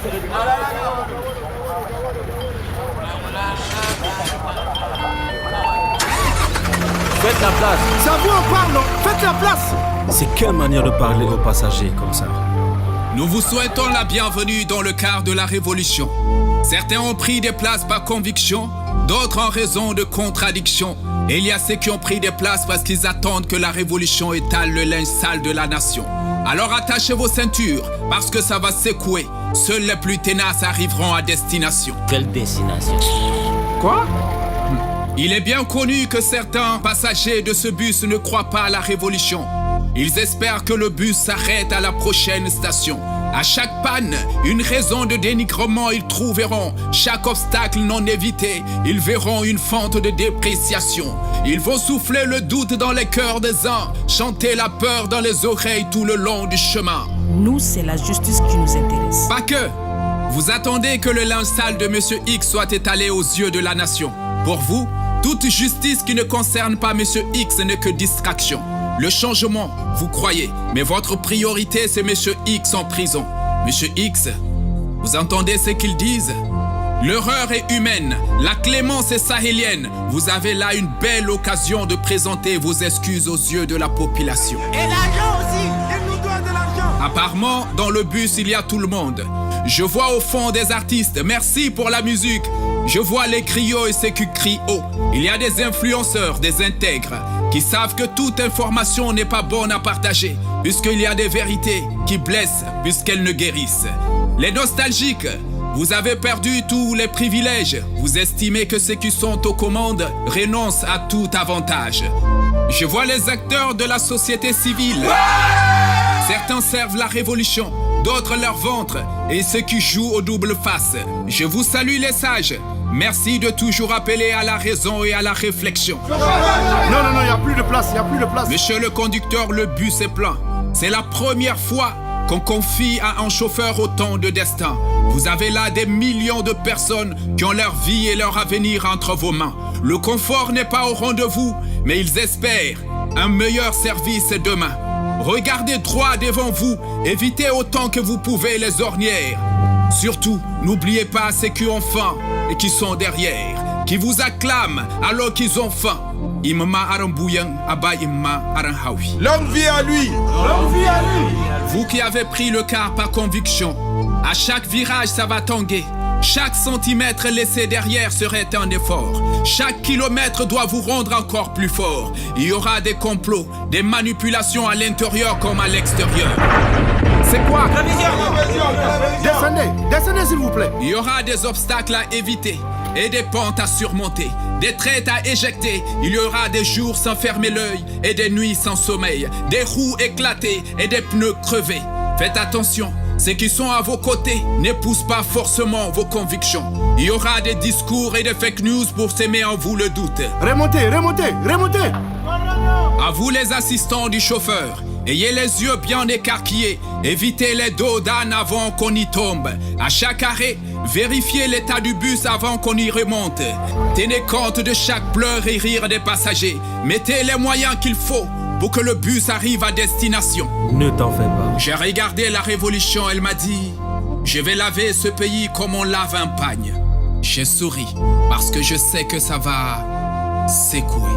Faites la place. C'est à vous on parle, non? Faites la place. C'est quelle manière de parler aux passagers comme ça? Nous vous souhaitons la bienvenue dans le quart de la Révolution. Certains ont pris des places par conviction, d'autres en raison de contradiction. Et il y a ceux qui ont pris des places parce qu'ils attendent que la Révolution étale le linge sale de la nation. Alors attachez vos ceintures, parce que ça va secouer. Seuls les plus tenaces arriveront à destination. Quelle destination? Quoi? Il est bien connu que certains passagers de ce bus ne croient pas à la Révolution. Ils espèrent que le bus s'arrête à la prochaine station. À chaque panne, une raison de dénigrement ils trouveront. Chaque obstacle non évité, ils verront une fente de dépréciation. Ils vont souffler le doute dans les cœurs des uns, chanter la peur dans les oreilles tout le long du chemin. Nous, c'est la justice qui nous intéresse. Pas que. Vous attendez que le linge sale de Monsieur X soit étalé aux yeux de la nation. Pour vous, toute justice qui ne concerne pas Monsieur X n'est que distraction. Le changement, vous croyez, mais votre priorité c'est Monsieur X en prison. Monsieur X, vous entendez ce qu'ils disent? L'horreur est humaine, la clémence est sahélienne. Vous avez là une belle occasion de présenter vos excuses aux yeux de la population. Et l'argent aussi, il nous doit de l'argent. Apparemment, dans le bus, il y a tout le monde. Je vois au fond des artistes, merci pour la musique. Je vois les griots et ceux qui crient haut. Il y a des influenceurs, des intègres, qui savent que toute information n'est pas bonne à partager, puisqu'il y a des vérités qui blessent, puisqu'elles ne guérissent. Les nostalgiques, vous avez perdu tous les privilèges. Vous estimez que ceux qui sont aux commandes renoncent à tout avantage. Je vois les acteurs de la société civile. Certains servent la révolution, d'autres leur ventre, et ceux qui jouent au double face. Je vous salue les sages. Merci de toujours appeler à la raison et à la réflexion. Non, il n'y a plus de place, il n'y a plus de place. Monsieur le conducteur, le bus est plein. C'est la première fois qu'on confie à un chauffeur autant de destin. Vous avez là des millions de personnes qui ont leur vie et leur avenir entre vos mains. Le confort n'est pas au rendez-vous, mais ils espèrent un meilleur service demain. Regardez droit devant vous, évitez autant que vous pouvez les ornières. Surtout, n'oubliez pas ceux qui ont faim et qui sont derrière, qui vous acclament alors qu'ils ont faim. Longue vie à lui! Longue vie à lui. Vous qui avez pris le car par conviction, à chaque virage ça va tanguer. Chaque centimètre laissé derrière serait un effort. Chaque kilomètre doit vous rendre encore plus fort. Il y aura des complots, des manipulations à l'intérieur comme à l'extérieur. C'est quoi? Descendez s'il vous plaît. Il y aura des obstacles à éviter et des pentes à surmonter, des traites à éjecter. Il y aura des jours sans fermer l'œil et des nuits sans sommeil, des roues éclatées et des pneus crevés. Faites attention, ceux qui sont à vos côtés n'épousent pas forcément vos convictions. Il y aura des discours et des fake news pour s'aimer en vous le doute. Remontez. À vous les assistants du chauffeur, ayez les yeux bien écarquillés, évitez les dos d'âne avant qu'on y tombe. À chaque arrêt, vérifiez l'état du bus avant qu'on y remonte. Tenez compte de chaque pleur et rire des passagers. Mettez les moyens qu'il faut pour que le bus arrive à destination. Ne t'en fais pas. J'ai regardé la révolution, elle m'a dit « Je vais laver ce pays comme on lave un pagne ». J'ai souri parce que je sais que ça va secouer.